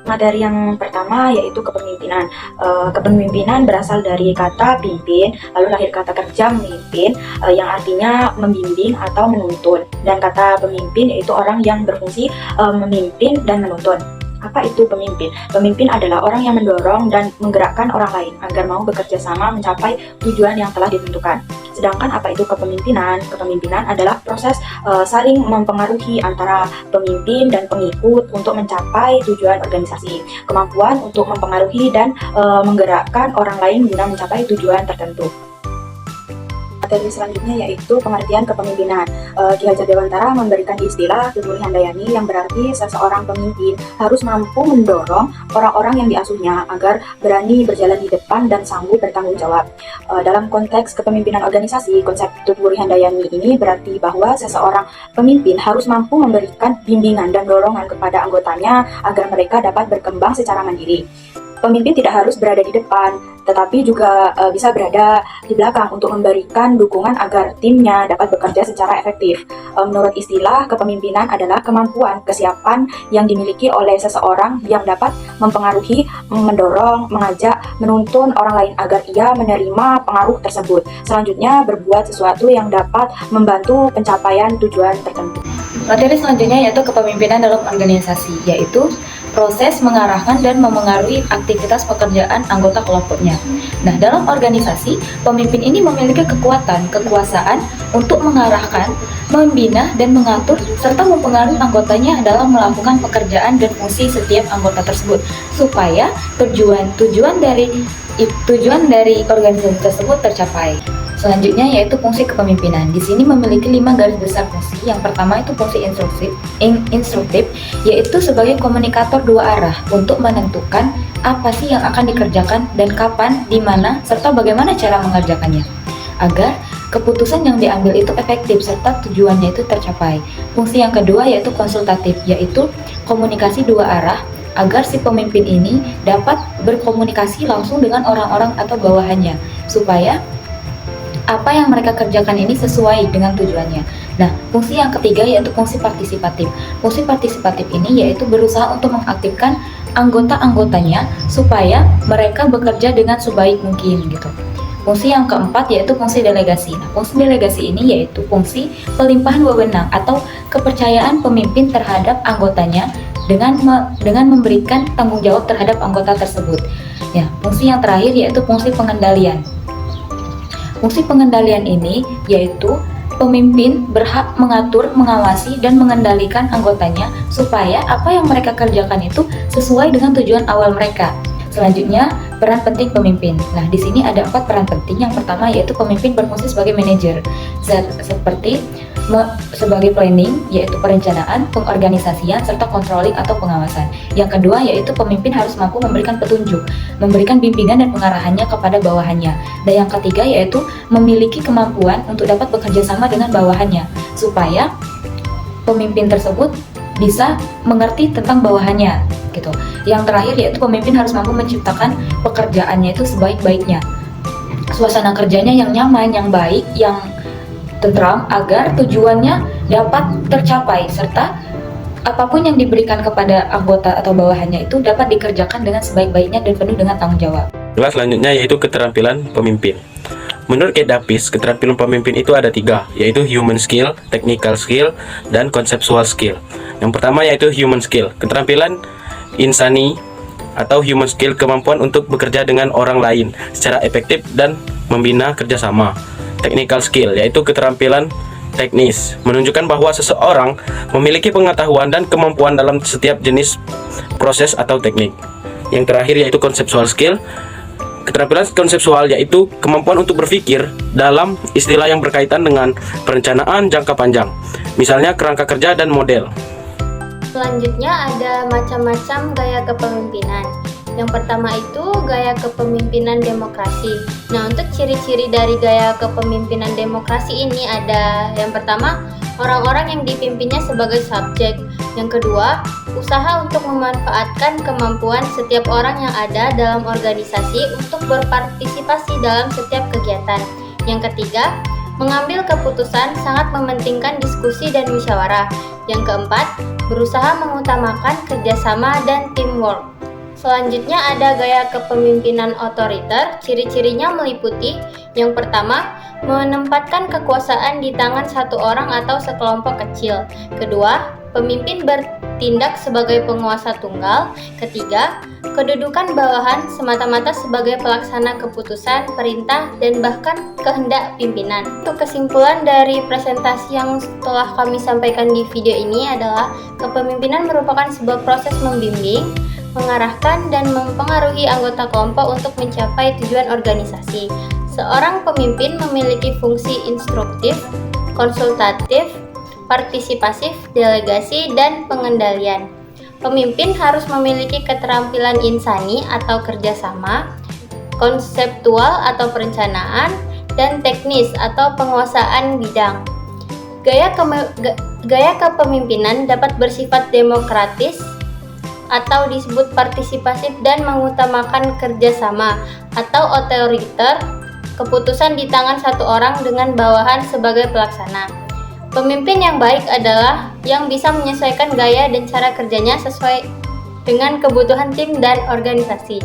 Materi yang pertama yaitu kepemimpinan. Kepemimpinan berasal dari kata pimpin, lalu lahir kata kerja memimpin, yang artinya membimbing atau menuntun. Dan kata pemimpin yaitu orang yang berfungsi memimpin dan menuntun. Apa itu pemimpin? Pemimpin adalah orang yang mendorong dan menggerakkan orang lain agar mau bekerja sama mencapai tujuan yang telah ditentukan. Sedangkan apa itu kepemimpinan? Kepemimpinan adalah proses saling mempengaruhi antara pemimpin dan pengikut untuk mencapai tujuan organisasi. Kemampuan untuk mempengaruhi dan menggerakkan orang lain guna mencapai tujuan tertentu. Materi selanjutnya yaitu pengertian kepemimpinan. Ki Hajar Dewantara memberikan istilah Ki Nur Handayani yang berarti seseorang pemimpin harus mampu mendorong orang-orang yang diasuhnya agar berani berjalan di depan dan sanggup bertanggung jawab. Dalam konteks kepemimpinan organisasi, konsep Ki Nur Handayani ini berarti bahwa seseorang pemimpin harus mampu memberikan bimbingan dan dorongan kepada anggotanya agar mereka dapat berkembang secara mandiri. Pemimpin tidak harus berada di depan, tetapi juga bisa berada di belakang untuk memberikan dukungan agar timnya dapat bekerja secara efektif. Menurut istilah, kepemimpinan adalah kemampuan, kesiapan yang dimiliki oleh seseorang yang dapat mempengaruhi, mendorong, mengajak, menuntun orang lain agar ia menerima pengaruh tersebut. Selanjutnya, berbuat sesuatu yang dapat membantu pencapaian tujuan tertentu. Materi selanjutnya yaitu kepemimpinan dalam organisasi, yaitu proses mengarahkan dan memengaruhi aktivitas pekerjaan anggota kelompoknya. Nah, dalam organisasi, pemimpin ini memiliki kekuasaan untuk mengarahkan, membina, dan mengatur, serta mempengaruhi anggotanya dalam melakukan pekerjaan dan fungsi setiap anggota tersebut, supaya tujuan dari organisasi tersebut tercapai. Selanjutnya yaitu fungsi kepemimpinan. Di sini memiliki 5 garis besar fungsi. Yang pertama itu fungsi instruktif, yaitu sebagai komunikator dua arah untuk menentukan apa sih yang akan dikerjakan dan kapan, di mana, serta bagaimana cara mengerjakannya, agar keputusan yang diambil itu efektif serta tujuannya itu tercapai. Fungsi yang kedua yaitu konsultatif, yaitu komunikasi dua arah agar si pemimpin ini dapat berkomunikasi langsung dengan orang-orang atau bawahannya, supaya apa yang mereka kerjakan ini sesuai dengan tujuannya. Nah, fungsi yang ketiga yaitu fungsi partisipatif. Fungsi partisipatif ini yaitu berusaha untuk mengaktifkan anggota-anggotanya supaya mereka bekerja dengan sebaik mungkin gitu. Fungsi yang keempat yaitu fungsi delegasi. Nah, fungsi delegasi ini yaitu fungsi pelimpahan wewenang atau kepercayaan pemimpin terhadap anggotanya dengan memberikan tanggung jawab terhadap anggota tersebut. Ya, fungsi yang terakhir yaitu fungsi pengendalian. Fungsi pengendalian ini yaitu pemimpin berhak mengatur, mengawasi, dan mengendalikan anggotanya supaya apa yang mereka kerjakan itu sesuai dengan tujuan awal mereka. Selanjutnya, peran penting pemimpin. Nah, di sini ada 4 peran penting. Yang pertama yaitu pemimpin berfungsi sebagai manajer, seperti sebagai planning, yaitu perencanaan, pengorganisasian, serta controlling atau pengawasan. Yang kedua yaitu pemimpin harus mampu memberikan petunjuk, memberikan bimbingan dan pengarahannya kepada bawahannya. Dan yang ketiga yaitu memiliki kemampuan untuk dapat bekerja sama dengan bawahannya, supaya pemimpin tersebut bisa mengerti tentang bawahannya gitu. Yang terakhir yaitu pemimpin harus mampu menciptakan pekerjaannya itu sebaik-baiknya, suasana kerjanya yang nyaman, yang baik, yang tentram agar tujuannya dapat tercapai, serta apapun yang diberikan kepada anggota atau bawahannya itu dapat dikerjakan dengan sebaik-baiknya dan penuh dengan tanggung jawab. Kelas selanjutnya yaitu keterampilan pemimpin. Menurut Kate Dapis, keterampilan pemimpin itu ada 3, yaitu human skill, technical skill, dan conceptual skill. Yang pertama yaitu human skill, keterampilan insani atau human skill, kemampuan untuk bekerja dengan orang lain secara efektif dan membina kerjasama. Technical skill yaitu keterampilan teknis, menunjukkan bahwa seseorang memiliki pengetahuan dan kemampuan dalam setiap jenis proses atau teknik. Yang terakhir yaitu conceptual skill. Keterampilan konseptual yaitu kemampuan untuk berpikir dalam istilah yang berkaitan dengan perencanaan jangka panjang, misalnya kerangka kerja dan model. Selanjutnya ada macam-macam gaya kepemimpinan. Yang pertama itu gaya kepemimpinan demokrasi. Nah, untuk ciri-ciri dari gaya kepemimpinan demokrasi ini ada yang pertama, orang-orang yang dipimpinnya sebagai subjek. Yang kedua, usaha untuk memanfaatkan kemampuan setiap orang yang ada dalam organisasi untuk berpartisipasi dalam setiap kegiatan. Yang ketiga, mengambil keputusan sangat mementingkan diskusi dan musyawarah. Yang keempat, berusaha mengutamakan kerjasama dan teamwork. Selanjutnya ada gaya kepemimpinan otoriter. Ciri-cirinya meliputi yang pertama, menempatkan kekuasaan di tangan satu orang atau sekelompok kecil. Kedua, pemimpin bertindak sebagai penguasa tunggal. Ketiga, kedudukan bawahan semata-mata sebagai pelaksana keputusan, perintah, dan bahkan kehendak pimpinan. Untuk kesimpulan dari presentasi yang telah kami sampaikan di video ini adalah kepemimpinan merupakan sebuah proses membimbing, mengarahkan, dan mempengaruhi anggota kelompok untuk mencapai tujuan organisasi. Seorang pemimpin memiliki fungsi instruktif, konsultatif, partisipasif, delegasi, dan pengendalian. Pemimpin harus memiliki keterampilan insani atau kerjasama, konseptual atau perencanaan, dan teknis atau penguasaan bidang. Gaya kepemimpinan dapat bersifat demokratis atau disebut partisipasif dan mengutamakan kerjasama, atau otoriter, keputusan di tangan satu orang dengan bawahan sebagai pelaksana. Pemimpin yang baik adalah yang bisa menyesuaikan gaya dan cara kerjanya sesuai dengan kebutuhan tim dan organisasi.